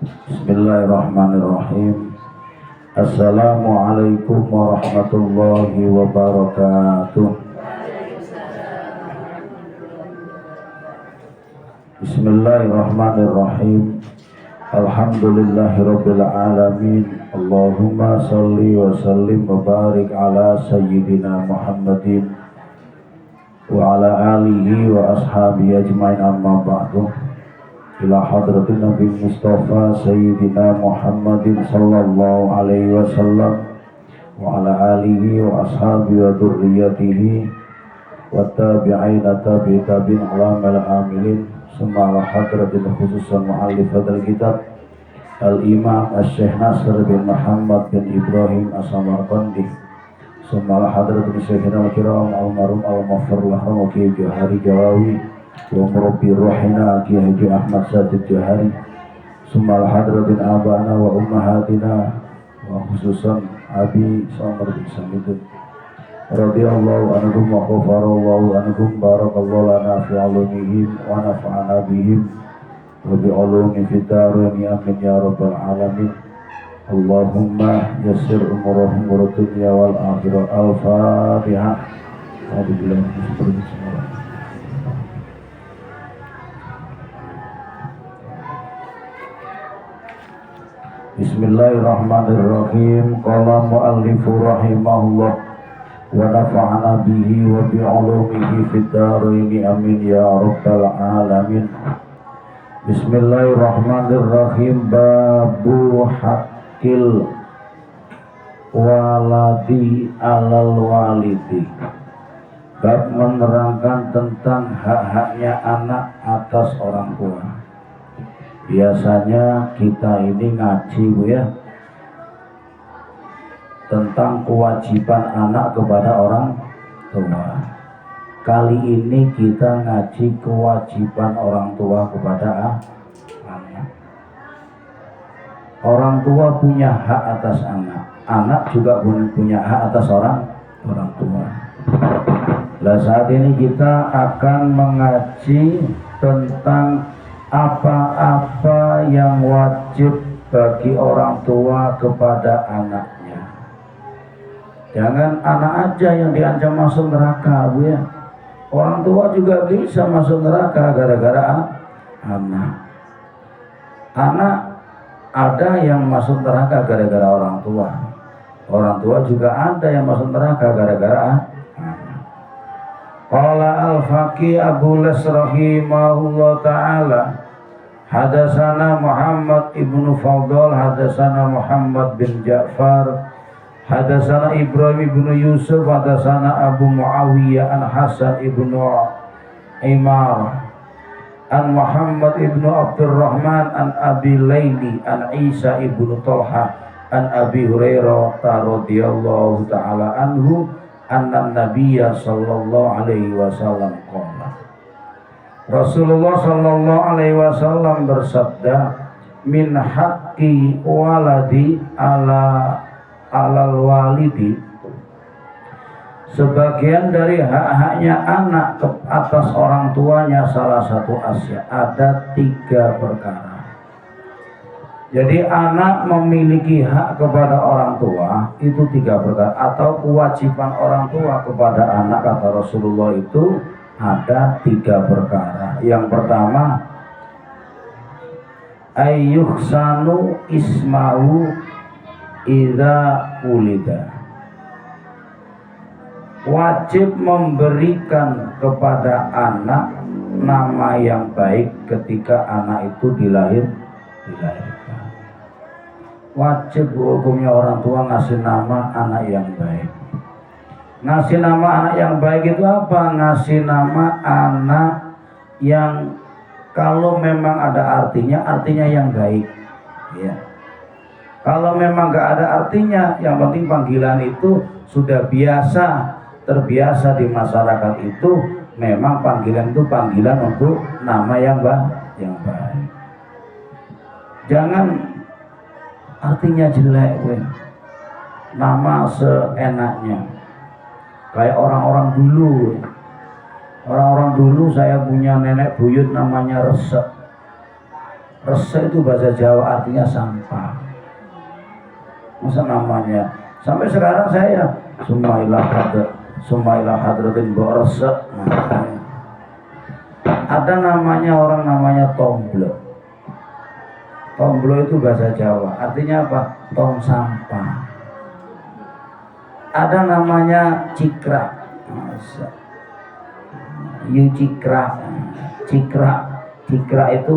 Bismillahirrahmanirrahim. Assalamualaikum warahmatullahi wabarakatuh. Bismillahirrahmanirrahim. Alhamdulillahirabbil alamin. Allahumma shalli wa sallim wa barik ala sayyidina Muhammadin wa ala alihi wa ashabihi ajmain, amma ba'du. Ila hadratin Nabi Mustafa Sayyidina Muhammadin sallallahu alaihi wasallam wa ala alihi wa ashabihi wa dhurriyyatihi wa tabi'ina tabi'in alamal amilin. Summa ala hadratin khususan mu'allifat al-kitab Al-Imam Al-Syekh Nasr bin Muhammad bin Ibrahim As-Samarqandi. Summa ala hadratin Syekhina al-kiram al-marum al-mafurlah Ramaki Johari Jawawi wa murabbi ruhina Ki Haji Ahmad Sadid Johari. Summa ala hadratin abana wa ummahatina wa khususan Abi Samar bin Samidun radhiyallahu anhum wa ghafarallahu anhum. Barakallahu lana fi ulumihim wa nafa'ana bihim wa bi ulumi fid darin amin ya rabbal alamin. Allahumma yassir umurahum wa dunya wal akhirah. Al-Fatihah. Bismillahirrahmanirrahim. Qala mu'allifu rahimahullah wa nafa'ana bihi wa bi ulumihi fid darin amin ya rabbal alamin. Bismillahirrahmanirrahim. Babu hakil waladi alal walidi. Bab menerangkan tentang hak-haknya anak atas orang tua. Biasanya kita ini ngaji, Bu, ya, tentang kewajiban anak kepada orang tua. Kali ini kita ngaji kewajiban orang tua kepada anak. Orang tua punya hak atas anak, anak juga punya hak atas orang tua. Nah, saat ini kita akan mengaji tentang apa-apa yang wajib bagi orang tua kepada anaknya. Jangan anak aja yang diancam masuk neraka, Bu, ya. Orang tua juga bisa masuk neraka gara-gara anak. Anak ada yang masuk neraka gara-gara orang tua. Orang tua juga ada yang masuk neraka gara-gara anak. Qala al-Faqih Abu Les rahimahullah ta'ala, hadasana Muhammad ibnu Fadl, hadasana Muhammad bin Ja'far, hadasana Ibrahim ibnu Yusuf, hadasana Abu Muawiyah an Hasan ibnu Imar an Muhammad ibnu Abdurrahman an Abi Layli an Isa ibnu Talha an Abi Hurairah radhiyallahu ta'ala anhu anna Nabiyya sallallahu alaihi wasallam qala. Rasulullah sallallahu alaihi wasallam bersabda, min haqqi waladi alal walidi. Sebagian dari hak-haknya anak atas orang tuanya salah satu asya, ada 3 perkara. Jadi anak memiliki hak kepada orang tua itu 3 perkara, atau kewajiban orang tua kepada anak kata Rasulullah itu ada 3 perkara. Yang pertama, ayyuhsanu ismahu idza ulida. Wajib memberikan kepada anak nama yang baik ketika anak itu dilahirkan. Wajib hukumnya orang tua ngasih nama anak yang baik. Ngasih nama anak yang baik itu apa? Ngasih nama anak yang kalau memang ada artinya yang baik, ya. Kalau memang gak ada artinya, yang penting panggilan itu sudah terbiasa di masyarakat itu, memang panggilan itu panggilan untuk nama yang baik. Jangan artinya jelek, we. Nama seenaknya. Kayak orang-orang dulu. Orang-orang dulu saya punya nenek buyut namanya Resek. Resek itu bahasa Jawa artinya sampah. Masa namanya sampai sekarang saya Sumailah hadratin mbok resek. Ada namanya orang namanya tomblo. Tomblo itu bahasa Jawa, artinya apa? Tong sampah. Ada namanya cikrak. Cikrak itu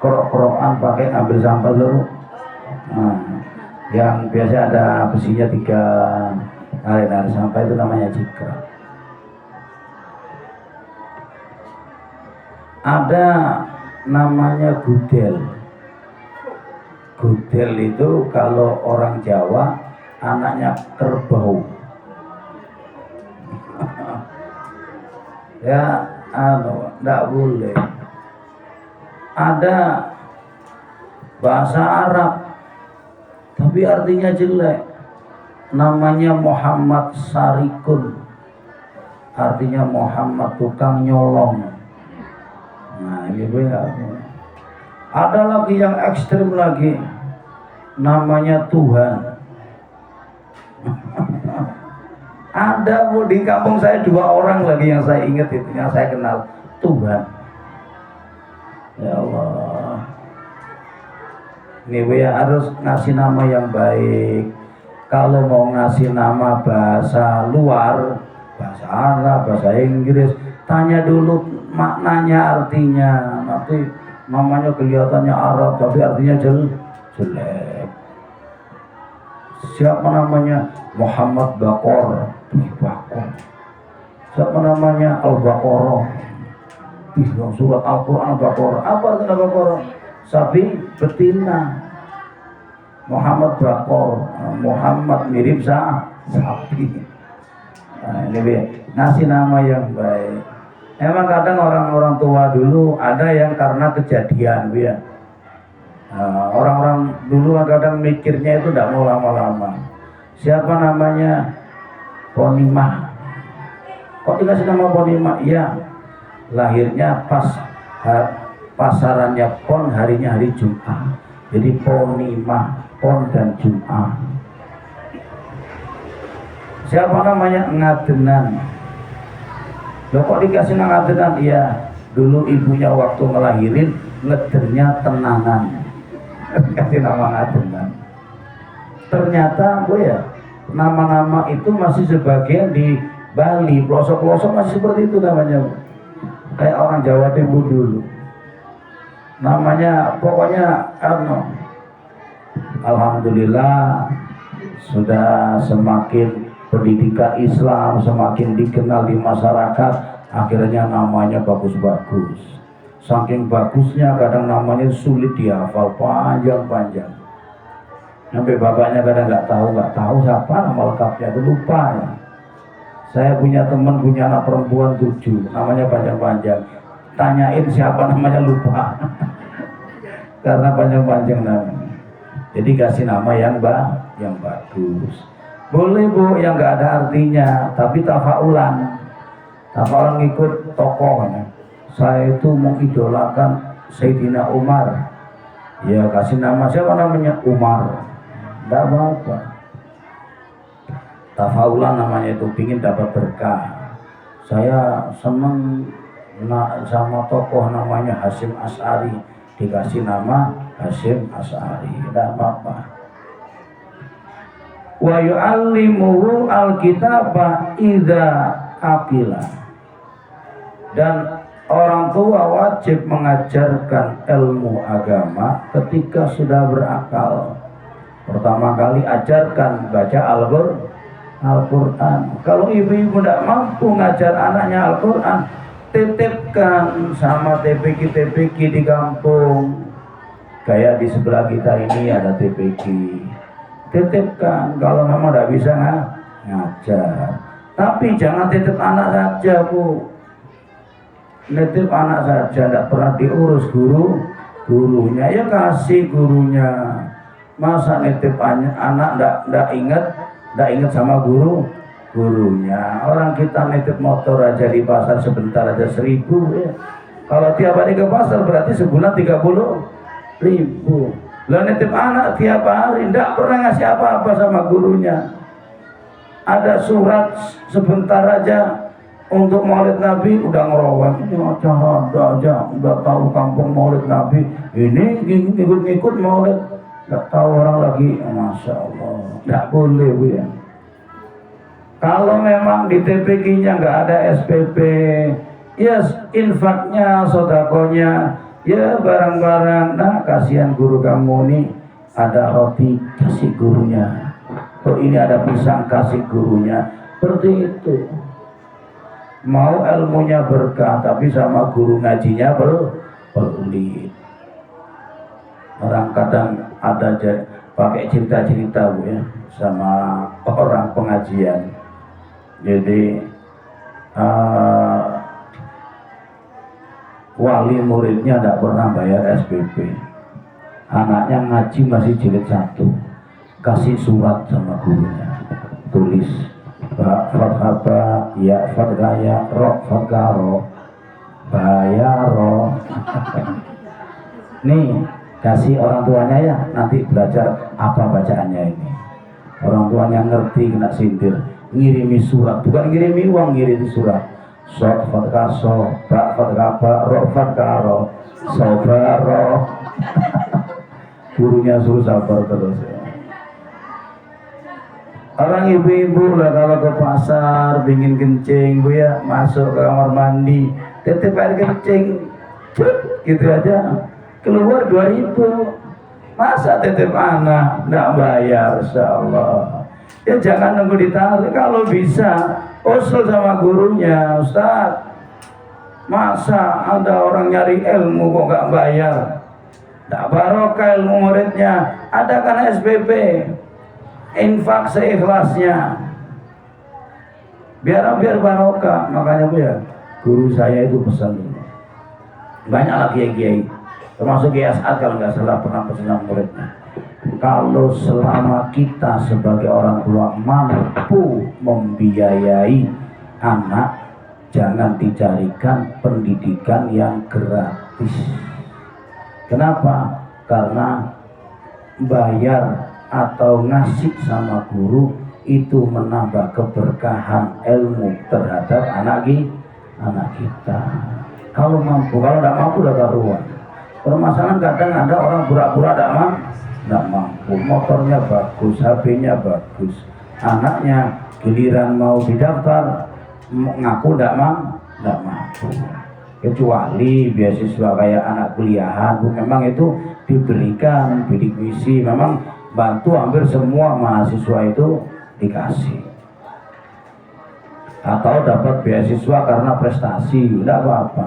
kerok-kerokan pakai ngambil sampah dulu. Yang biasa ada besinya 3 narik sampah itu namanya cikrak. Ada namanya gudel. Gudel itu kalau orang Jawa anaknya kerbau. Ya, enggak boleh. Ada bahasa Arab tapi artinya jelek. Namanya Muhammad Sarikun. Artinya Muhammad tukang nyolong. Nah, ini ada lagi yang ekstrim lagi, namanya Tuhan. Ada di kampung saya 2 orang lagi yang saya ingat itu, yang saya kenal, Tuhan. Ya Allah, ini harus ngasih nama yang baik. Kalau mau ngasih nama bahasa luar, bahasa Arab, bahasa Inggris, tanya dulu maknanya, artinya. Nanti namanya kelihatannya Arab tapi artinya jelek. Siapa namanya? Muhammad Bakor. Siapa namanya? Al-Baqarah. Surat Al-Quran Al-Baqarah. Apa artinya Baqarah? Sapi betina. Muhammad Bakor. Muhammad mirip sapi. Nah, ini ngasih nama yang baik. Emang kadang orang-orang tua dulu ada yang karena kejadian, ya. Orang-orang dulu kadang mikirnya itu tidak mau lama-lama. Siapa namanya? Ponimah. Kok dikasih nama Ponimah? Iya, lahirnya pas pasarannya Pon, harinya hari Jumat. Jadi Ponimah, Pon dan Jumat. Siapa namanya? Ngadenan. Loh kok dikasih nama Ngadenan? Iya, dulu ibunya waktu ngelahirin ngedernya tenangan. Kasih nama Ngadenan. Ternyata nama-nama itu masih sebagian di Bali, pelosok-pelosok masih seperti itu namanya. Kayak orang Jawa Timur dulu. Namanya pokoknya alhamdulillah sudah semakin pendidikan Islam semakin dikenal di masyarakat, akhirnya namanya bagus-bagus. Saking bagusnya kadang namanya sulit dihafal, panjang-panjang. Sampai bapaknya kadang nggak tahu siapa nama lengkapnya, itu lupa ya. Saya punya teman punya anak perempuan 7, namanya panjang-panjang. Tanyain siapa namanya lupa. Karena panjang-panjang namanya. Jadi kasih nama yang bagus. Boleh Bu, yang nggak ada artinya, tapi tafaulan. Tafaulan ngikut tokohnya. Saya itu mengidolakan Sayyidina Umar. Ya kasih nama, siapa namanya? Umar. Tidak apa-apa. Tafaulan namanya itu, pingin dapat berkah. Saya senang sama tokoh namanya Hasyim Asy'ari, dikasih nama Hasyim Asy'ari. Tidak apa-apa. Wa yu'allimuhu al-kitaba idza aqila. Dan orang tua wajib mengajarkan ilmu agama ketika sudah berakal. Pertama kali ajarkan baca Al-Quran. Kalau ibu-ibu tidak mampu ngajar anaknya Al-Quran, titipkan sama TPQ di kampung. Kayak di sebelah kita ini ada TPQ. Titipkan, kalau memang tidak bisa ngajar. Tapi jangan titip anak saja Bu. Nitip anak saja, tidak pernah diurus gurunya. Ya kasih gurunya. Masa nitip anak tidak ingat sama gurunya. Orang kita nitip motor aja di pasar sebentar aja 1.000 ya. Kalau tiap hari ke pasar berarti sebulan 30 ribu. Lah nitip anak tiap hari, tidak pernah ngasih apa-apa sama gurunya. Ada surat sebentar aja untuk Maulid Nabi udah ngerowek, ini acara ada aja, udah tahu kampung Maulid Nabi, ini ngikut-ngikut Maulid, nggak tahu orang lagi, masya Allah, nggak boleh Bu ya. Kalau memang di TPQ-nya nggak ada SPP, ya infaknya, sodakonya, ya barang-barang. Nah kasihan guru kamu nih, ada roti kasih gurunya, oh ini ada pisang kasih gurunya, seperti itu. Mau ilmunya berkah tapi sama guru ngajinya pelit. Orang kadang ada pakai cerita-cerita Bu ya sama orang pengajian. Jadi wali muridnya tidak pernah bayar SPP. Anaknya ngaji masih jilid 1, kasih surat sama gurunya, tulis Fathaba ya Fathaya Rok Fatharo Bayaro. Nih kasih orang tuanya ya, nanti belajar apa bacaannya ini. Orang tuanya ngerti, kena sindir, ngirimi surat, bukan ngirimi uang, ngirimi surat. Sot fathah so, bak fathah ba, rok fatharo, sobaro. Gurunya suruh sabar terus ya. Orang ibu-ibu lah kalau ke pasar pingin kencing Bu ya, masuk ke kamar mandi, tetep air kencing, gitu aja, keluar 2.000. Masa tetep anak nggak bayar, insyaallah. Ya jangan nunggu ditarik, kalau bisa usul sama gurunya, Ustaz. Masa ada orang nyari ilmu kok nggak bayar? Nggak barokah ilmu muridnya. Ada kan SPP, infak seikhlasnya, biar barokah. Makanya Bu ya, guru saya itu pesan dulu. Banyak lagi kiai, termasuk Kiai As'ad kalau nggak salah pernah pesan muridnya, kalau selama kita sebagai orang tua mampu membiayai anak, jangan dicarikan pendidikan yang gratis. Kenapa? Karena bayar atau ngasih sama guru itu menambah keberkahan ilmu terhadap anak kita. Kalau mampu, kalau tidak mampu udah karuan. Permasalahan kadang ada orang pura-pura tidak mampu, motornya bagus, HP-nya bagus, anaknya giliran mau didaftar ngaku tidak mampu. Kecuali beasiswa kayak anak kuliahan, memang itu diberikan bidik misi, memang bantu hampir semua mahasiswa itu dikasih, atau dapat beasiswa karena prestasi, tidak apa-apa.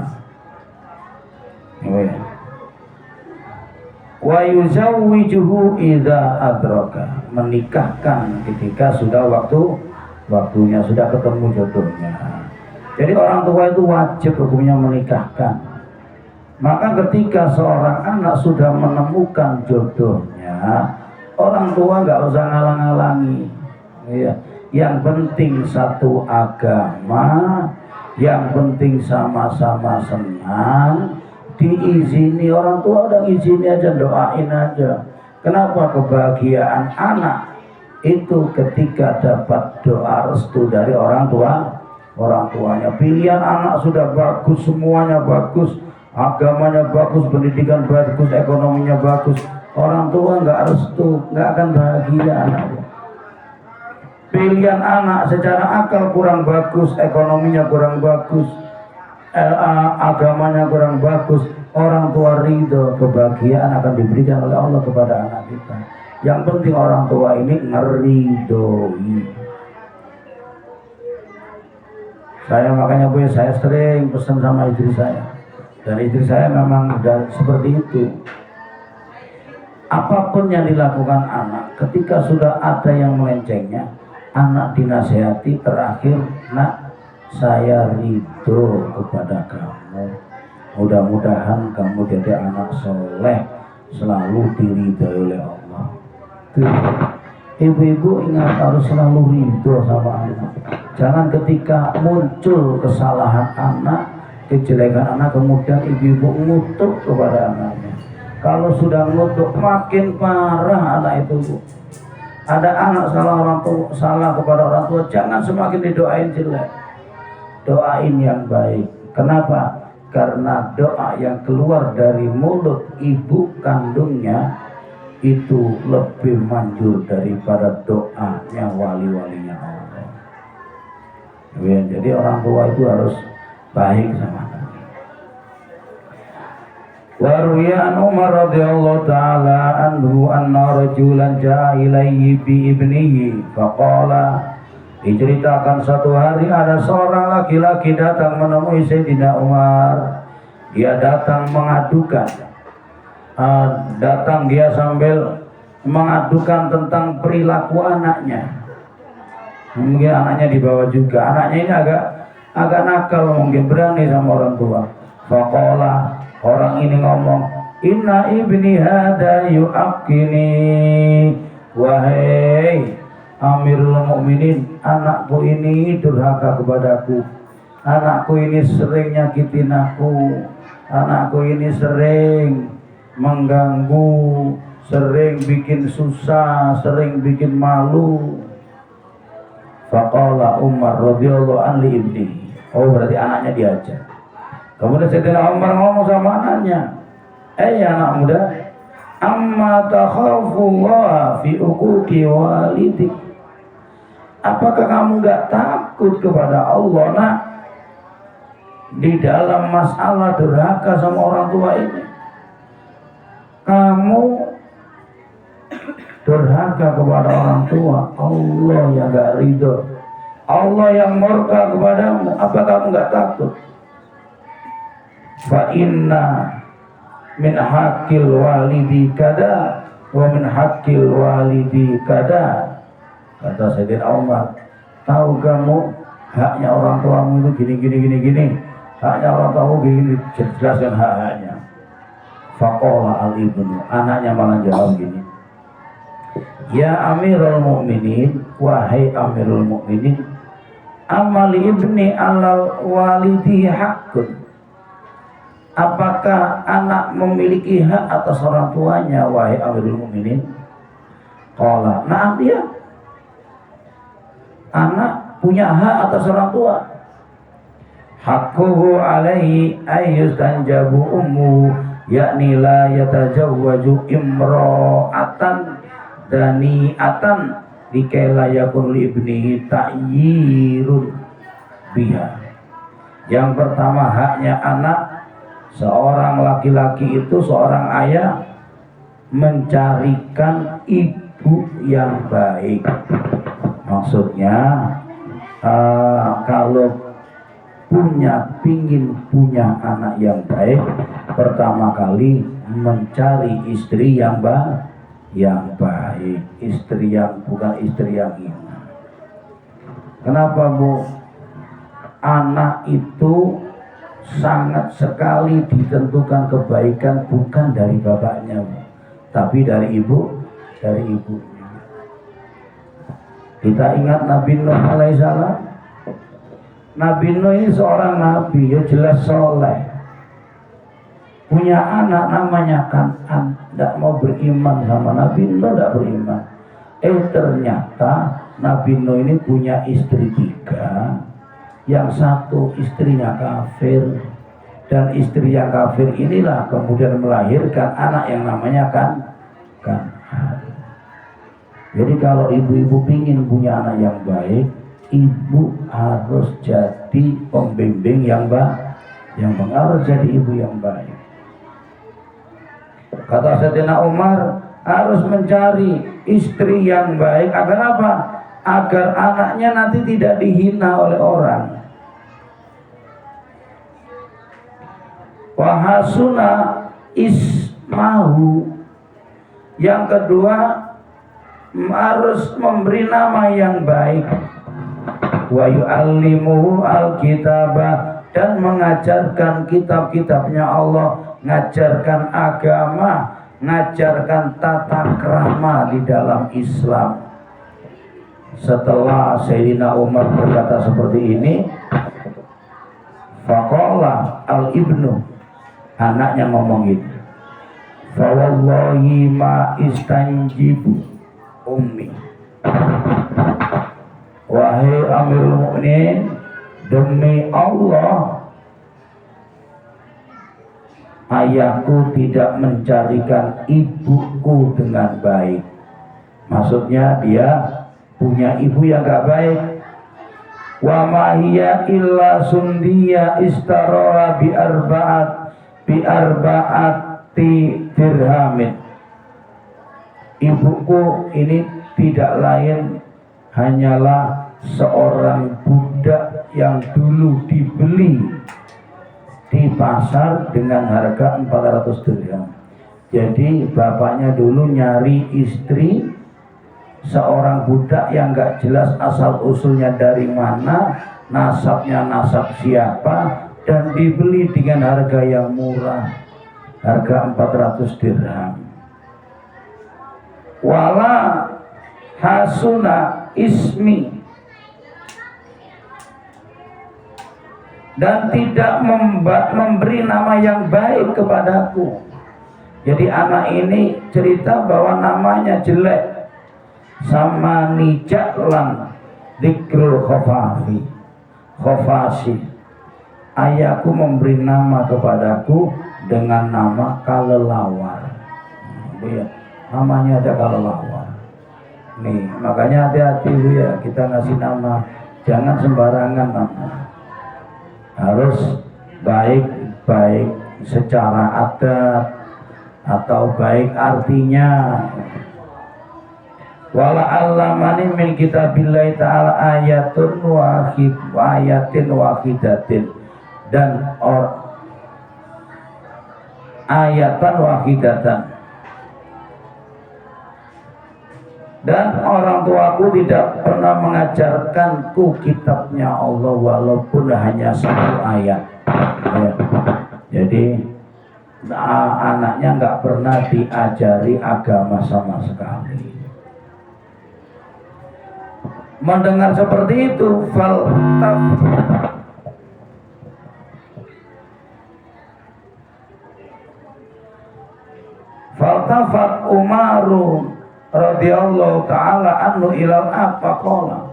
Wa yuzawwijuhu idza adraka, menikahkan ketika sudah waktunya, sudah ketemu jodohnya. Jadi orang tua itu wajib hukumnya menikahkan. Maka ketika seorang anak sudah menemukan jodohnya, orang tua nggak usah ngalang-ngalangi ya. Yang penting satu agama, yang penting sama-sama senang, diizini. Orang tua udah izini aja, doain aja. Kenapa? Kebahagiaan anak itu ketika dapat doa restu dari orang tuanya. Pilihan anak sudah bagus, semuanya bagus, agamanya bagus, pendidikan bagus, ekonominya bagus, orang tua nggak restu, nggak akan bahagia anaknya. Pilihan anak secara akal kurang bagus, ekonominya kurang bagus, agamanya kurang bagus, orang tua ridho, kebahagiaan akan diberikan oleh Allah kepada anak kita. Yang penting orang tua ini ngeridoi. Saya makanya Bu, saya sering pesan sama istri saya, dan istri saya memang seperti itu. Apapun yang dilakukan anak, ketika sudah ada yang melencengnya, anak dinasihati terakhir, nak, saya ridho kepada kamu, mudah-mudahan kamu jadi anak soleh, selalu diridhoi oleh Allah. Ibu-ibu ingat, harus selalu ridho sama anak. Jangan ketika muncul kesalahan anak, kejelekan anak, kemudian ibu-ibu ngutuk kepada anaknya. Kalau sudah ngutuk makin parah anak itu. Ada anak salah orang tua, salah kepada orang tua, jangan semakin didoain jelek. Doain yang baik. Kenapa? Karena doa yang keluar dari mulut ibu kandungnya itu lebih manjur daripada doanya wali-walinya Allah. Jadi orang tua itu harus baik sama kami. Waruya Umar radhiyallahu taala anhu anna rajulan jaa ilaihi bi ibnihi faqala, diceritakan satu hari ada seorang laki-laki datang menemui Sayyidina Umar. Dia datang mengadukan, datang dia sambil mengadukan tentang perilaku anaknya. Mungkin anaknya dibawa juga. Anaknya ini agak nakal, mungkin berani sama orang tua. Faqala, orang ini ngomong, inna ibni hada yu'akini, wahai Amirul Mukminin, anakku ini durhaka kepadaku. Anakku ini sering nyakitin aku. Anakku ini sering mengganggu, sering bikin susah, sering bikin malu. Faqala Umar radhiyallahu anhu ibni. Oh, berarti anaknya diajar. Kemudian Sayyidina Umar ngomong sama anaknya, anak muda, amma takhafullah fi uquqi walidik. Apakah kamu gak takut kepada Allah, nak, di dalam masalah durhaka sama orang tua ini? Kamu durhaka kepada orang tua, Allah yang gak ridho, Allah yang murka kepadamu. Apa kamu gak takut? Fa inna min haqqil walidi kada wa min haqqil walidi kada. Kata Sayyidina Umar, tahu kamu haknya orang tuamu itu gini. Haknya orang tuamu gini, jelaskan hak-haknya. Faqala al-ibnu, anaknya malah jawab gini, ya Amirul Mukminin, wahai Amirul Mukminin, amali ibni alal walidi haqqun. Apakah anak memiliki hak atas orang tuanya, wahai Amirul Mukminin? Qala, na'am, dia. Anak punya hak atas orang tua. Haqquhu alaihi ayyustanjabu ummu, yakni la yatajawwaju imra'atan dani'atan likaila yakun li ibnihi ta'yirun biha. Yang pertama, haknya anak, seorang laki-laki itu, seorang ayah, mencarikan ibu yang baik. Maksudnya kalau pingin punya anak yang baik, pertama kali mencari istri yang baik, istri yang bukan istri yang hina. Kenapa, Bu? Anak itu sangat sekali ditentukan kebaikan bukan dari bapaknya, Bu, tapi dari ibu, Kita ingat Nabi Nuh alaihissalam. Nabi Nuh ini seorang nabi, ya jelas soleh, punya anak namanya Kan'an. Tidak mau beriman sama Nabi Nuh, tidak beriman. Ternyata Nabi Nuh ini punya istri 3. Yang satu istrinya kafir, dan istri yang kafir inilah kemudian melahirkan anak yang namanya Kan'an. Jadi kalau ibu-ibu ingin punya anak yang baik, ibu harus jadi pembimbing yang harus jadi ibu yang baik. Kata Sayyidina Umar, harus mencari istri yang baik. Agar apa? Agar anaknya nanti tidak dihina oleh orang. Wahasuna ismahu. Yang kedua, harus memberi nama yang baik. Wa yu'allimuhu al-kitabah, dan mengajarkan kitab-kitabnya Allah, mengajarkan agama, mengajarkan tata krama di dalam Islam. Setelah Sayyidina Umar berkata seperti ini, faqala al-ibnu, anaknya ngomong gitu, fa wallahi ma istanjibu ummi. Wahai Amirul Mukminin, demi Allah ayahku tidak mencarikan ibuku dengan baik. Maksudnya dia punya ibu yang gak baik. Wa ma hiya illa sundiya istaraha bi arba'ati dirhamin. Ibuku ini tidak lain hanyalah seorang budak yang dulu dibeli di pasar dengan harga 400 dirham. Jadi bapaknya dulu nyari istri seorang budak yang gak jelas asal usulnya dari mana, nasabnya nasab siapa, dan dibeli dengan harga yang murah, harga 400 dirham. Wala hasuna ismi, dan tidak memberi nama yang baik kepadaku. Jadi anak ini cerita bahwa namanya jelek. Sama nijaklan dikrul khofasi. Ayahku memberi nama kepadaku dengan nama kelelawar. Namanya ada kelelawar. Nih, makanya hati-hati ya, kita ngasih nama jangan sembarangan nama. Harus baik-baik secara adat atau baik artinya. Wala allamani min kitabillahi ta'ala ayatin wahidatin, dan ayatan wahidatan, dan orang tuaku tidak pernah mengajarkanku kitabnya Allah walaupun hanya satu ayat. Jadi anaknya nggak pernah diajari agama sama sekali. Mendengar seperti itu, faltafat Umaru radhiyallahu taala anhu ilal faqala.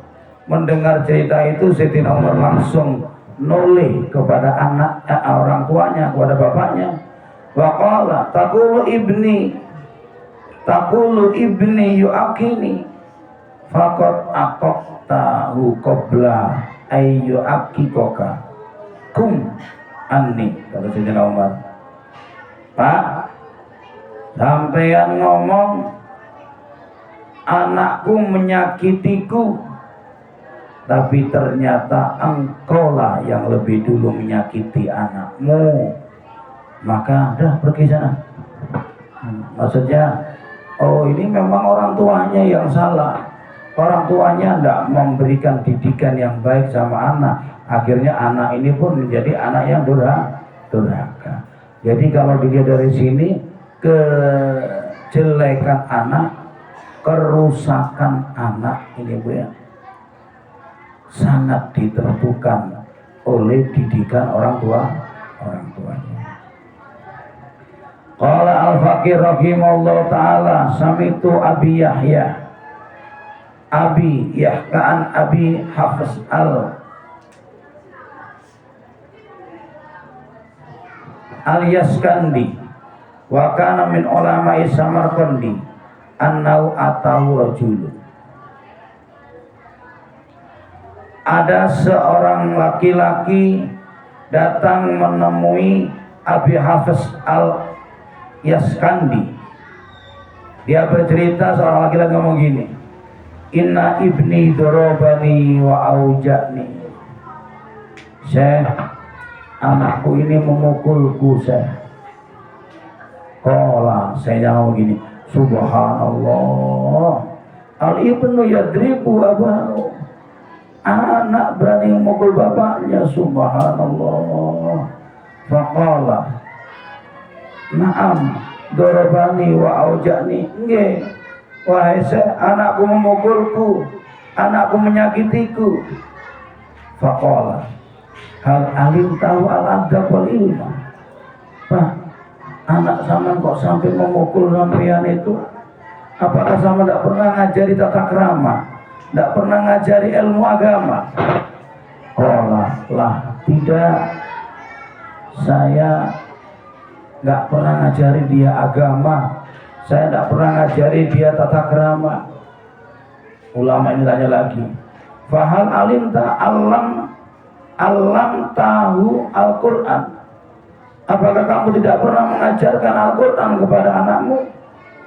Mendengar cerita itu, Sayyidina Umar langsung noleh kepada orang tuanya, kepada bapaknya. Waqala taqulu ibni yu'akini faqad aqaqtahu qabla ayyu aqiqaka kum anni. Kata Sayyidina Umar, Pak, sampeyan ngomong anakku menyakitiku, tapi ternyata engkaulah yang lebih dulu menyakiti anakmu, maka dah pergi sana. Maksudnya, oh ini memang orang tuanya yang salah. Orang tuanya tidak memberikan didikan yang baik sama anak. Akhirnya anak ini pun menjadi anak yang durhaka. Jadi kalau dilihat dari sini, kejelekan anak, kerusakan anak ini Bu ya, sangat ditentukan oleh didikan orang tuanya. Qala al-Faqih rahimahullah ta'ala samitu Abi Yahya Abi Yahka'an Abi Hafiz al-Yaskandi wa kana min ulama'i Samarqandi annau atahu rajulun. Ada seorang laki-laki datang menemui Abi Hafiz al-Yaskandi. Dia bercerita, seorang laki-laki ngomong gini, inna ibni dorobani wa auja'ni. Syekh, anakku ini memukulku Syekh. Qala, saya ngomong gini, subhanallah, al-ibnu yadribu abahu. Anak berani memukul bapaknya, subhanallah. Faqala, na'am dorobani wa auja'ni. Nggih, wahai Syekh, anakku memukulku, anakku menyakitiku. Faqala, hal alim tahu al-adab wal ilma. Pak, Anak zaman kok sampai memukul sampean itu? Apakah sama tidak pernah ngajari tata krama? Tidak pernah ngajari ilmu agama? Lah, tidak. Saya nggak pernah ngajari dia agama. Saya tidak pernah ngajari dia tata krama. Ulama ini tanya lagi, fahal alim alam tahu Al-Quran. Apakah kamu tidak pernah mengajarkan Al-Quran kepada anakmu?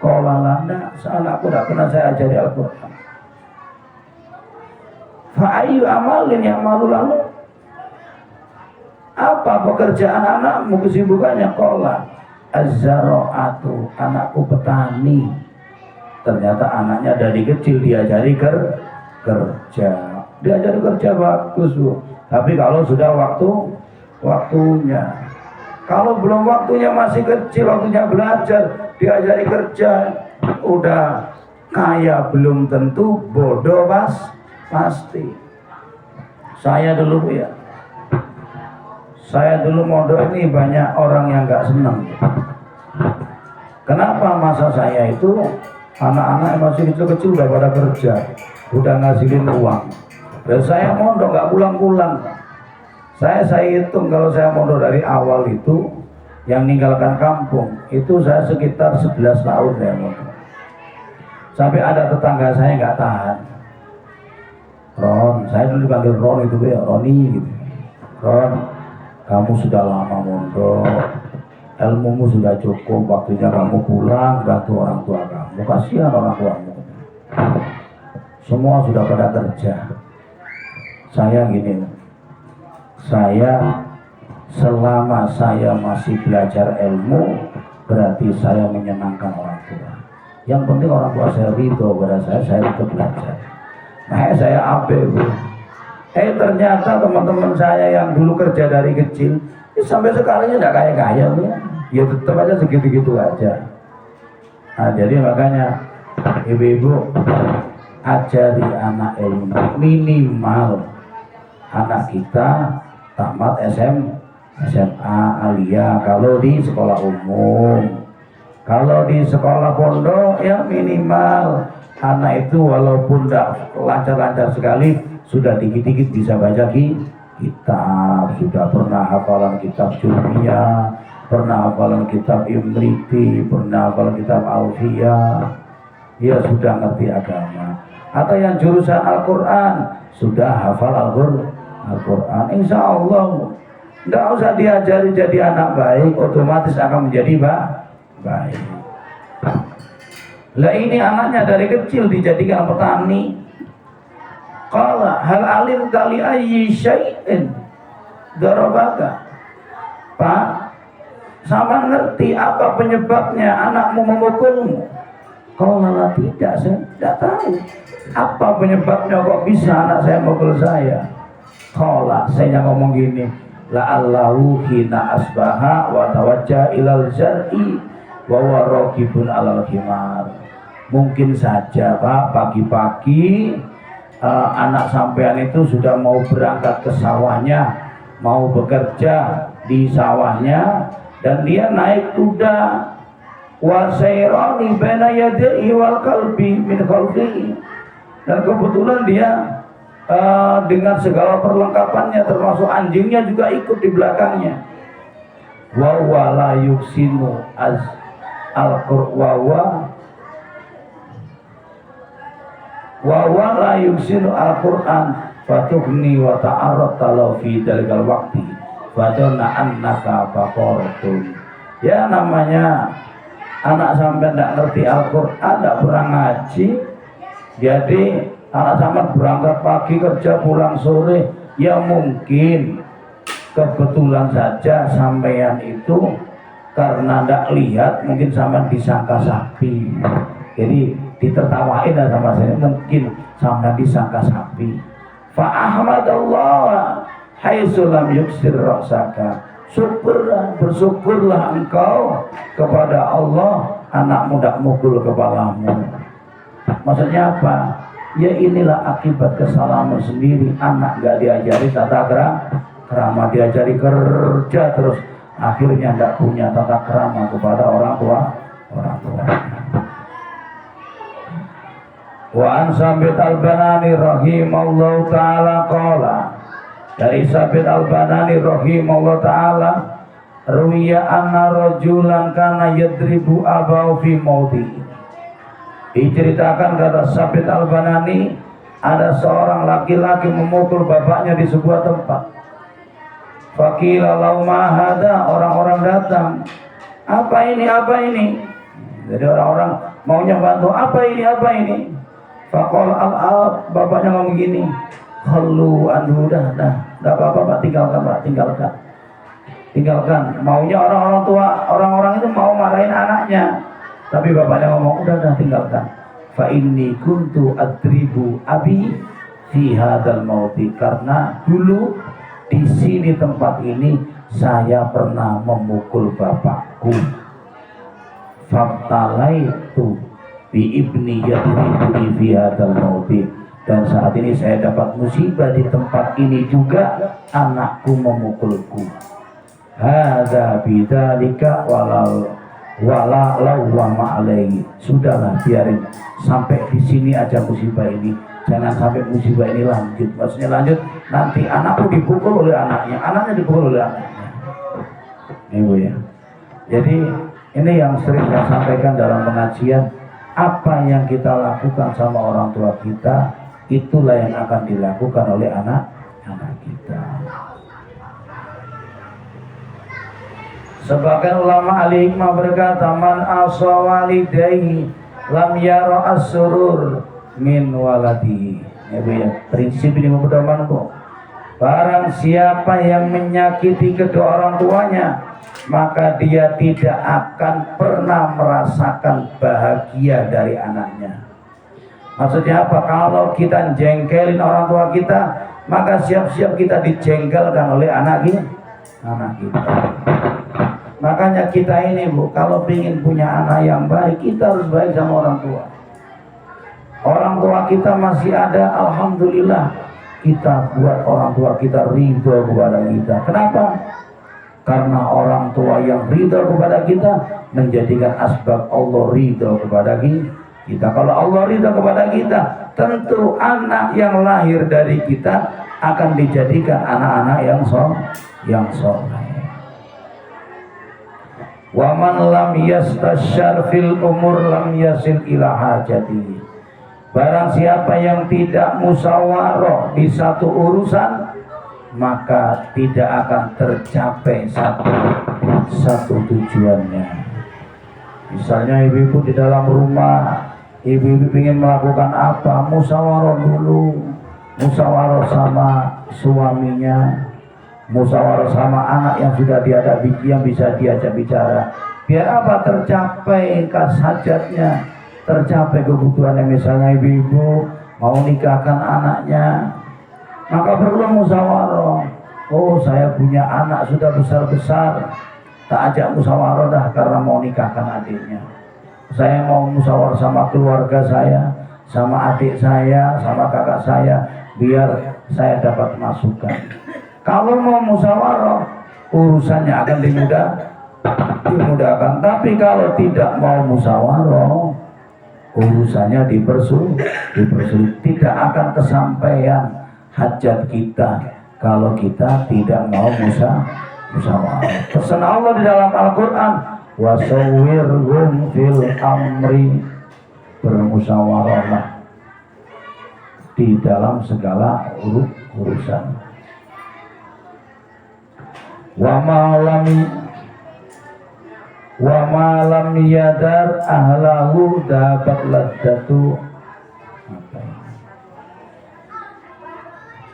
Qala la, anakku tidak pernah saya ajari Al-Quran. Fa ayyu amalin yang malu lalu? Apa pekerjaan anakmu, kesibukannya? Qala az-zara'atu, anakku petani. Ternyata anaknya dari kecil diajari kerja. Diajari kerja bagus, Bu. Tapi kalau sudah waktunya, kalau belum waktunya, masih kecil, waktunya belajar, diajari kerja, udah kaya belum tentu, bodoh pasti. Saya dulu mondok ini banyak orang yang gak senang. Kenapa? Masa saya itu anak-anak masih kecil-kecil udah pada kerja, udah ngasilin uang. Dan saya mondok gak pulang-pulang. Saya hitung kalau saya mondok dari awal itu, yang ninggalkan kampung itu saya sekitar 11 tahun saya mondok. Sampai ada tetangga saya nggak tahan. Ron, saya dulu dipanggil Ron itu ya, Roni gitu. Ron, kamu sudah lama mondok, ilmumu sudah cukup, waktunya kamu pulang bantu orang tua kamu. Kasihan orang tuamu, semua sudah pada kerja. Saya gini, saya selama saya masih belajar ilmu, berarti saya menyenangkan orang tua. Yang penting orang tua saya ridho pada saya tetap belajar. Nah, saya Bu. Ternyata teman-teman saya yang dulu kerja dari kecil, sampai sekarang tidak kaya-kaya, ya tetap aja segitu-gitu aja. Nah, jadi makanya ibu-ibu ajari anak ilmu, minimal anak kita tamat SMA alia kalau di sekolah umum. Kalau di sekolah pondok ya minimal anak itu walaupun tidak lancar-lancar sekali, sudah dikit-dikit bisa baca kitab, sudah pernah hafalan kitab Jumiyah, pernah hafalan kitab Imriti, pernah hafalan kitab Alfiyah, ya sudah ngerti agama. Atau yang jurusan Al-Quran, sudah hafal Al-Quran, insya Allah tidak usah diajari jadi anak baik, otomatis akan menjadi baik. Lah ini anaknya dari kecil dijadikan petani. Qala hal alim kali ayyi syai'in darabaka. Pak, sama ngerti apa penyebabnya anakmu memukulmu? Qala tidak, saya tidak tahu. Apa penyebabnya kok bisa anak saya memukul saya? Qala, saya ngomong gini, la'allahu hina asbaha wa tawajja ilal zar'i wa huwa raqibun alal himar. Mungkin saja Pak, pagi-pagi anak sampean itu sudah mau berangkat ke sawahnya, mau bekerja di sawahnya, dan dia naik kuda, wa sayrani baina yadayhi wal qalbi min khalfihi, dan kebetulan dia dengan segala perlengkapannya termasuk anjingnya juga ikut di belakangnya. Wa wala yuksinu az al-qur'an wa wala yuksinu al-Qur'an fatughni wa ta'arrad talau fi dalikal waqti fadonna annaka baqaratun. Ya namanya anak sampai tidak ngerti Al-Qur'an, tidak pernah ngaji, jadi anak sampai berangkat pagi kerja pulang sore, ya mungkin kebetulan saja sampean itu karena tidak lihat, mungkin sampean disangka sapi, jadi ditertawain sama saya, mungkin sampean disangka sapi. Fa ahmadallah haitsu lam yuksir rasaka, bersyukurlah engkau kepada Allah anakmu tidak mukul kepalamu. Maksudnya apa? Ya inilah akibat kesalahan sendiri. Anak gak diajari tata krama, diajari kerja terus. akhirnya tidak punya tata krama kepada orang tua. Wa an Sabit al-Banani rahimallahu ta'ala qala, dari Sabit al-Banani rahimallahu ta'ala, ruwiya anna rajulan kana yadribu abahu fi maudi. Diceritakan kata Sabit al-Banani, ada seorang laki-laki memukul bapaknya di sebuah tempat. Faqila lau ma hada, orang-orang datang, apa ini? Jadi orang-orang maunya bantu, apa ini? Faqal al-ab, bapaknya ngomong gini, khallu anhu, dah, enggak apa-apa Pak, tinggalkan. Maunya orang-orang tua, orang-orang itu mau marahin anaknya, tapi bapaknya ngomong, udah tinggalkan. Fa inni kuntu adribu abi fi hadzal mauti, karena dulu di sini tempat ini saya pernah memukul bapakku. Fabtalaitu bi ibni yadribu fi hadzal mauti, dan saat ini saya dapat musibah di tempat ini juga, anakku memukulku. Hadza bidzalika wala lawama alaihi, sudahlah biarin sampai di sini aja musibah ini, jangan sampai musibah ini lanjut. Maksudnya lanjut, nanti anakku dipukul oleh anaknya dipukul oleh anaknya. Ibu ya. Jadi ini yang sering saya sampaikan dalam pengajian, apa yang kita lakukan sama orang tua kita, itulah yang akan dilakukan oleh anak-anak kita. Sebagian ulama ahli hikmah berkata, man asa walidayhi lam yara as-surur min waladihi. Ya, prinsip ini pedoman kok. Barang siapa yang menyakiti kedua orang tuanya, maka dia tidak akan pernah merasakan bahagia dari anaknya. Maksudnya apa? Kalau kita jengkelin orang tua kita, maka siap-siap kita dijengkelkan oleh anak kita. Makanya kita ini Bu, kalau ingin punya anak yang baik, kita harus baik sama orang tua. Orang tua kita masih ada, alhamdulillah, kita buat orang tua kita ridho kepada kita. Kenapa? Karena orang tua yang ridho kepada kita menjadikan asbab Allah ridho kepada kita. Kalau Allah ridho kepada kita, tentu anak yang lahir dari kita akan dijadikan anak-anak yang soleh. Wa man lam yastasyar fil umur lam yasil ila hajatihi. Barang siapa yang tidak musyawarah di satu urusan, maka tidak akan tercapai satu tujuannya. Misalnya ibu-ibu di dalam rumah, ibu-ibu ingin melakukan apa, musyawarah dulu, musyawarah sama suaminya, musyawarah sama anak yang sudah dihadapi, yang bisa diajak bicara. Biar apa? Tercapai hajatnya, tercapai kebutuhannya. Misalnya ibu-ibu mau nikahkan anaknya, maka perlu musyawarah. Oh, saya punya anak sudah besar-besar, tak ajak musyawarah dah karena mau nikahkan adiknya. Saya mau musyawarah sama keluarga saya, sama adik saya, sama kakak saya, biar saya dapat masukan. Kalau mau musyawarah, urusannya akan dimudahkan. Tapi kalau tidak mau musyawarah, urusannya dipersulit. Tidak akan kesampaian hajat kita kalau kita tidak mau musyawarah. Pesan Allah di dalam Al-Quran, wasawwirhum fil amri, bermusyawarahlah di dalam segala urusan. Wa malam yadar ahlahu dapat laddatu.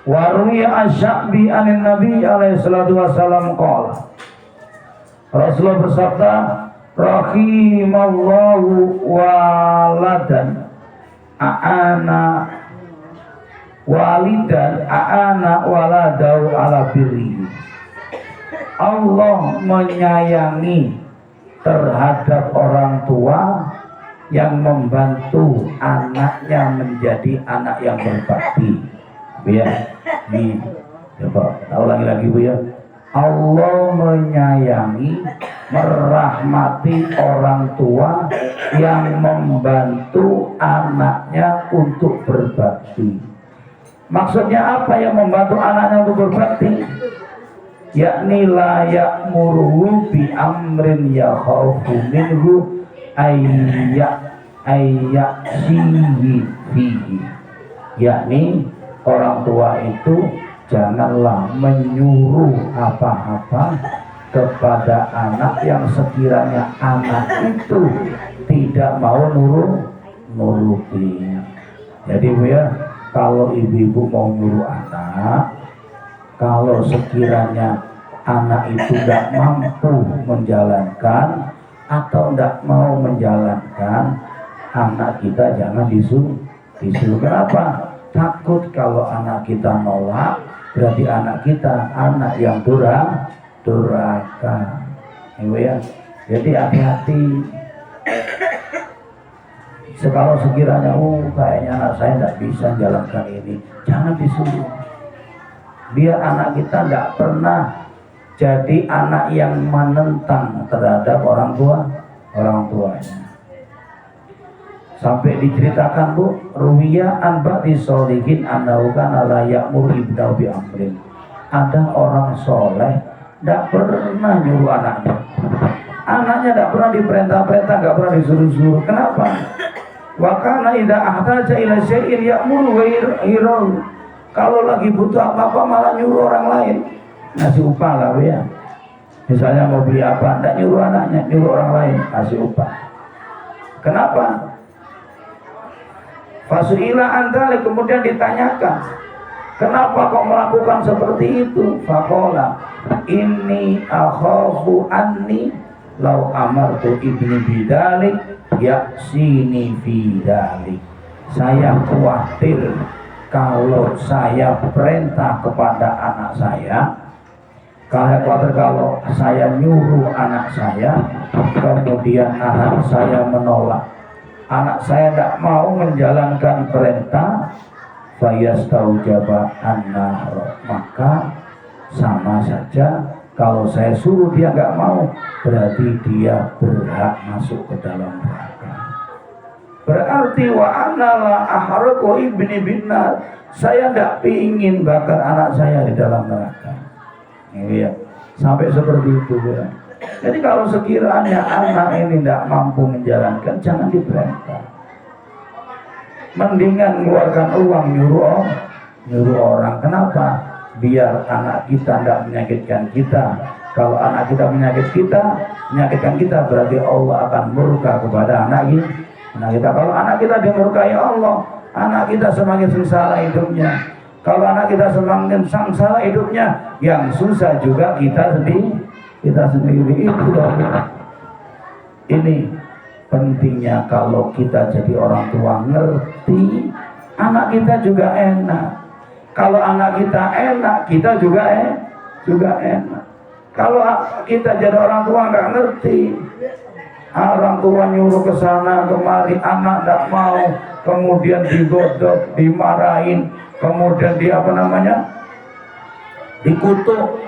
Waruya asy'abi anin nabi alaihi salatu wassalam qala, Rasulullah bersabda, rahimallahu waladan a'ana walidan a'ana waladau ala birri. Allah menyayangi terhadap orang tua yang membantu anaknya menjadi anak yang berbakti. Bu ya, coba ulangi lagi Bu ya. Allah menyayangi, merahmati orang tua yang membantu anaknya untuk berbakti. Maksudnya apa yang membantu anaknya untuk berbakti? Yakni la ya'muruhu bi amrin yakhafu minhu ayyaksihi fihi. Yakni orang tua itu janganlah menyuruh apa-apa kepada anak yang sekiranya anak itu tidak mau nuruti. Jadi Bu ya, kalau ibu-ibu mau nyuruh anak, kalau sekiranya anak itu tidak mampu menjalankan atau tidak mau menjalankan, anak kita jangan disuruh. Kenapa? Takut kalau anak kita nolak, berarti anak kita anak yang durhaka. Ya. Jadi hati-hati. Kalau sekiranya kayaknya anak saya tidak bisa jalankan ini, jangan disuruh. Biar anak kita tidak pernah jadi anak yang menentang terhadap orang tuanya. Sampai diceritakan Bu, ruwiya an ba'di sholihin annahu kana la ya'muru ibnahu bi amrin. Ada orang soleh tidak pernah nyuruh anaknya. Anaknya tidak pernah diperintah-perintah, tidak pernah disuruh-suruh. Kenapa? Wa kana idza ahtaja ila syai'in ya'muru ghayrahu. Kalau lagi butuh apa-apa malah nyuruh orang lain. Ngasih upah lah Bu ya. Misalnya mau beli apa, tidak nyuruh anaknya, nyuruh orang lain, kasih upah. Kenapa? Fasu'ila antali, kemudian ditanyakan, kenapa kok melakukan seperti itu? Faqala inni akhafu anni law amartu ibni bidalik yaksini bidalik. Saya khawatir kalau saya perintah kepada anak saya, kalau saya nyuruh anak saya, kemudian anak saya menolak, anak saya tidak mau menjalankan perintah, fayastaujaba an-nar, maka sama saja kalau saya suruh dia nggak mau, berarti dia berhak masuk ke dalam neraka. Berarti wa anala ahraqu ibni binnar, saya tidak ingin bakar anak saya di dalam neraka. Iya, sampai seperti itu ya. Jadi kalau sekiranya anak ini tidak mampu menjalankan, jangan diperintah. Mendingan mengeluarkan uang nyuruh orang. Kenapa? Biar anak kita tidak menyakitkan kita. Kalau anak kita menyakitkan kita, berarti Allah akan murka kepada anak kita. Kalau anak kita dimurkai Allah, anak kita semakin sengsara hidupnya. Kalau anak kita semakin sengsara hidupnya, yang susah juga kita sendiri. Itu dong. Ini pentingnya kalau kita jadi orang tua ngerti, anak kita juga enak. Kalau anak kita enak, kita juga enak. Kalau kita jadi orang tua nggak ngerti, orang tua nyuruh ke sana kemari, anak tidak mau, kemudian digodok, dimarahin, kemudian dikutuk.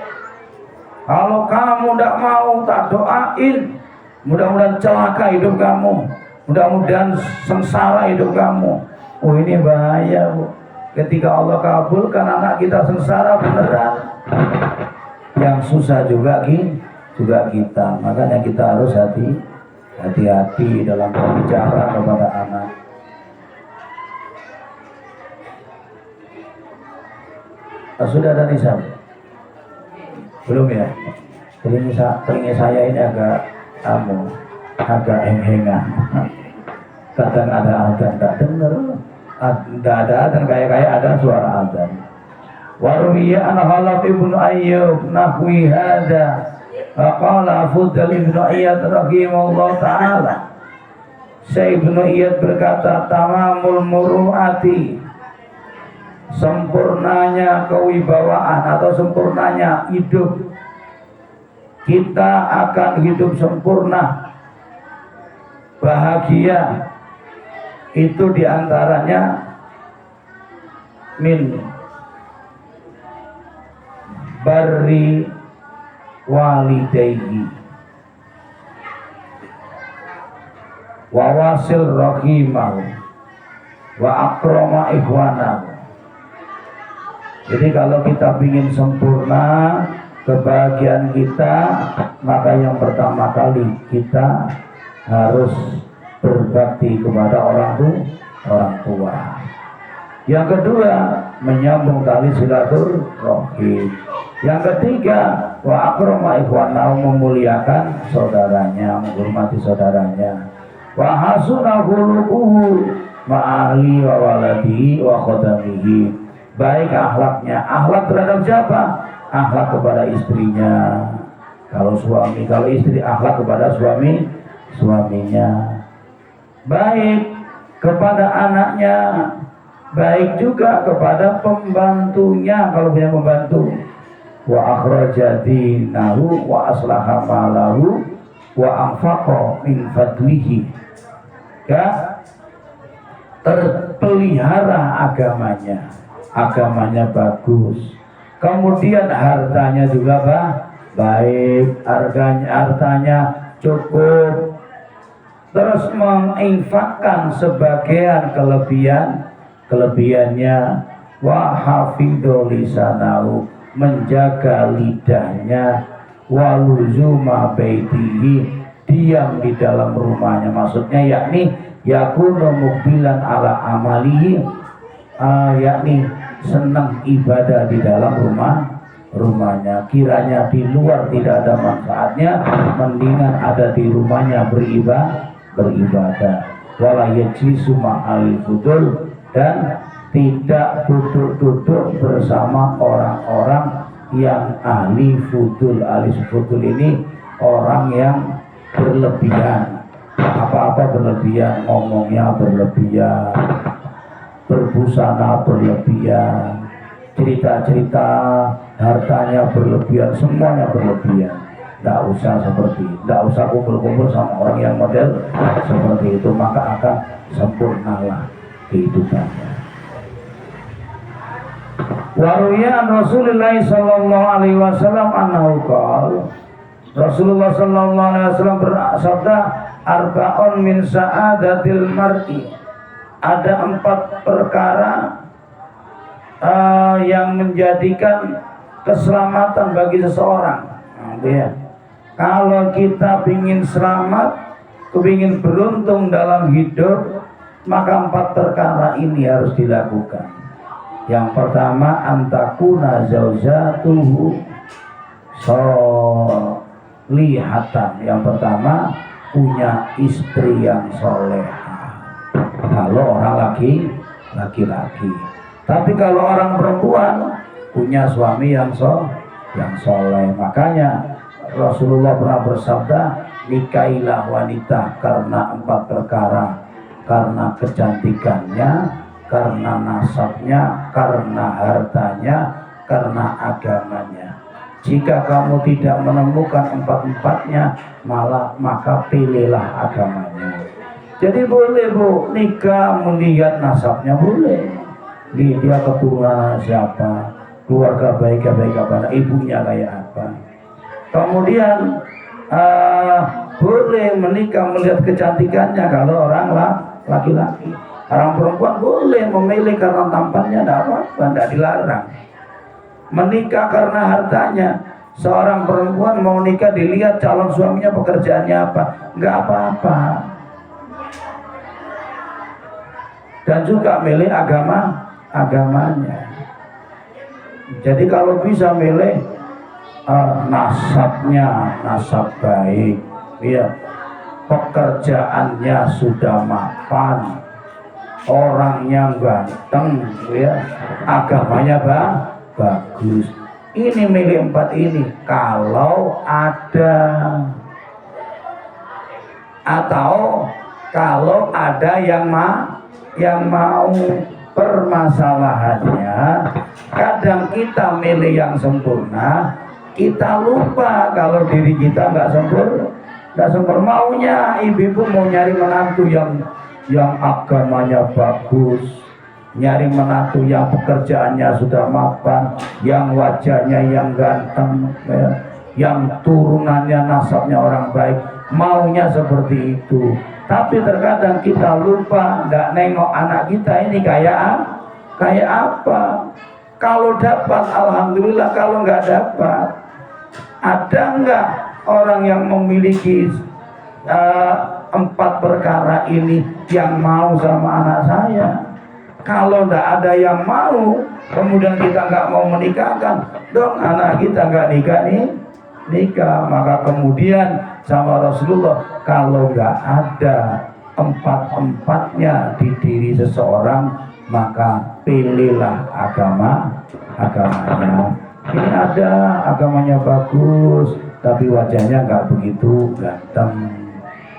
Kalau kamu tidak mau, tak doain, mudah-mudahan celaka hidup kamu, mudah-mudahan sengsara hidup kamu. Oh, ini bahaya Bu. Ketika Allah kabulkan anak kita sengsara beneran, yang susah juga kita. Makanya kita harus hati-hati dalam berbicara kepada anak. Sudah ada di sana? Belum ya? Telinga saya ini agak heng-hengan. Kadang ada adzan tak dengar, tidak ada adzan, kayak ada suara adzan. Warwiya an Khalaf ibnu Ayyub nahwi hada qala Fudal ibnu Iyad rahimahullah ta'ala. Syekh ibnu Iyad berkata, tamamul muru'ati, sempurnanya kewibawaan atau sempurnanya hidup, kita akan hidup sempurna, bahagia, itu diantaranya min barri walidayhi wa wasil rahimahu wa akrama ikhwanahu. Jadi kalau kita ingin sempurna kebahagiaan kita, maka yang pertama kali kita harus berbakti kepada orang tua. Yang kedua, menyambung tali silaturahim. Yang ketiga, wa akrama ikhwanahu, memuliakan saudaranya, menghormati saudaranya. Wa hasuna khuluquhu ma'ahli wa waladihi wa khadamihi. Baik akhlaknya, akhlak terhadap siapa? Akhlak kepada istrinya. Kalau suami, kalau istri, akhlak kepada suaminya. Baik kepada anaknya, baik juga kepada pembantunya kalau punya pembantu. Wa akhraja dinahu wa aslaha malahu wa anfaqa min fadlihi. Ya, terpelihara agamanya bagus, kemudian hartanya juga baik, hartanya cukup, terus menginfakkan sebagian kelebihannya, wa hafidhu lisanahu, menjaga lidahnya, wa luzuma baitihi, diam di dalam rumahnya, maksudnya yakni yakunu muqbilan ala amalihi, yakni senang ibadah di dalam rumahnya. Kiranya di luar tidak ada manfaatnya, mendingan ada di rumahnya beribadah. Wala yajlisu ma'al fudul, dan tidak duduk-duduk bersama orang-orang yang ahli fudul. Ahli fudul ini orang yang berlebihan, apa-apa berlebihan, ngomongnya berlebihan, berbusana berlebihan, cerita-cerita hartanya berlebihan, semuanya berlebihan. Tidak usah seperti itu, tidak usah kumpul-kumpul sama orang yang model seperti itu, maka akan sempurnalah kehidupannya. Waruya Rasulullah sallallahu alaihi wasallam annahu qala, Rasulullah sallallahu alaihi wasallam bersabda, arba'un min sa'adatil mar'i, ada 4 perkara yang menjadikan keselamatan bagi seseorang. Ya. Kalau kita ingin selamat, ingin beruntung dalam hidup, maka 4 perkara ini harus dilakukan. Yang pertama, antakuna zaujatuhu solihatan. Yang pertama, punya istri yang soleha. Kalau orang laki-laki. Tapi kalau orang perempuan, punya suami yang soleh. Makanya Rasulullah pernah bersabda, nikahilah wanita karena 4 perkara. Karena kecantikannya, karena nasabnya, karena hartanya, karena agamanya. Jika kamu tidak menemukan 4-empatnya, maka pilihlah agamanya. Jadi boleh bu, nikah melihat nasabnya boleh. Dia keturunan siapa, keluarga baik-baik apa, ibunya kayak apa. Kemudian boleh menikah melihat kecantikannya kalau orang laki-laki. Orang perempuan boleh memilih karena tampannya, tidak apa-apa, tidak dilarang. Menikah karena hartanya. Seorang perempuan mau nikah dilihat calon suaminya pekerjaannya apa, nggak apa-apa. Dan juga milih agamanya. Jadi kalau bisa milih nasabnya, nasab baik, ya, pekerjaannya sudah mapan, orangnya ganteng, ya, agamanya bagus. Ini milih 4 ini kalau ada, atau kalau ada yang mau. Permasalahannya kadang kita milih yang sempurna, kita lupa kalau diri kita nggak sempurna. Maunya ibu-ibu mau nyari menantu yang agamanya bagus, nyari menantu yang pekerjaannya sudah mapan, yang wajahnya yang ganteng, ya. yang turunannya nasabnya orang baik, maunya seperti itu. Tapi terkadang kita lupa, nggak nengok anak kita ini kayak apa. Kalau dapat alhamdulillah, kalau nggak dapat, ada nggak orang yang memiliki 4 perkara ini yang mau sama anak saya? Kalau nggak ada yang mau, kemudian kita nggak mau menikahkan, dong anak kita nggak nikah. Maka kemudian sama Rasulullah, kalau nggak ada 4-4-nya di diri seseorang, maka pilihlah agamanya. Ini ada agamanya bagus, tapi wajahnya nggak begitu ganteng.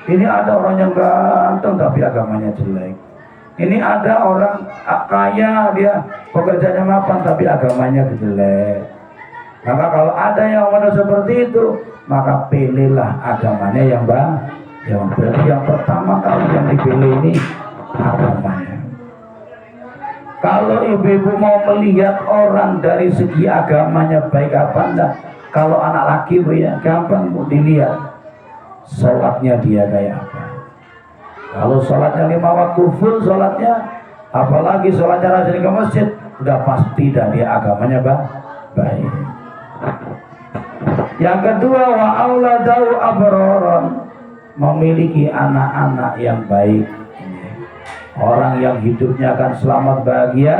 Ini ada orang yang ganteng tapi agamanya jelek. Ini ada orang kaya, dia pekerjaannya mapan tapi agamanya jelek. Maka kalau ada yang model seperti itu, maka pilihlah agamanya yang berarti yang pertama kali yang dipilih ini agamanya. Kalau ibu-ibu mau melihat orang dari segi agamanya baik apa enggak, kalau anak laki ya gampang dilihat sholatnya dia kayak apa. Kalau sholatnya 5 waktu full sholatnya, apalagi sholatnya rajin ke masjid, udah pasti dah dia agamanya baik. Yang kedua, wa auladau abroron, memiliki anak-anak yang baik. Orang yang hidupnya akan selamat bahagia,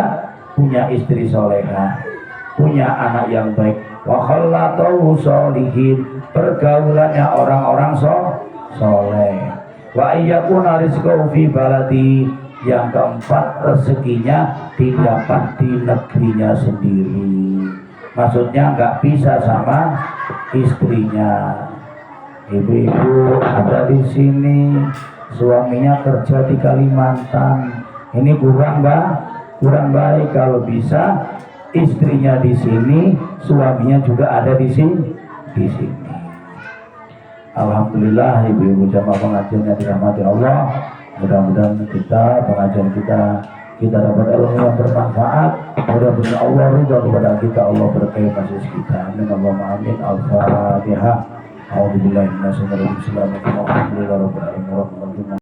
punya istri solehah, punya anak yang baik. Wa khallatahu sholihin, pergaulannya orang-orang soleh. Wa iyyakuna rizqahu fi baladi, yang keempat rezekinya didapat di negerinya sendiri. Maksudnya nggak bisa sama istrinya. Ibu-ibu ada di sini, suaminya kerja di Kalimantan, ini kurang baik. Kalau bisa istrinya di sini, suaminya juga ada di sini. Alhamdulillah ibu-ibu jamaah pengajian yang dirahmati Allah, mudah-mudahan pengajian kita dapat ilmu yang bermanfaat. Mudah-mudahan Allah ridha kepada kita, Allah berkahi kasus kita. Amin Allahumma amin. Al-Fatihah. A'udzubillahi minasyaitonir rajim. Bismillahirrahmanirrahim.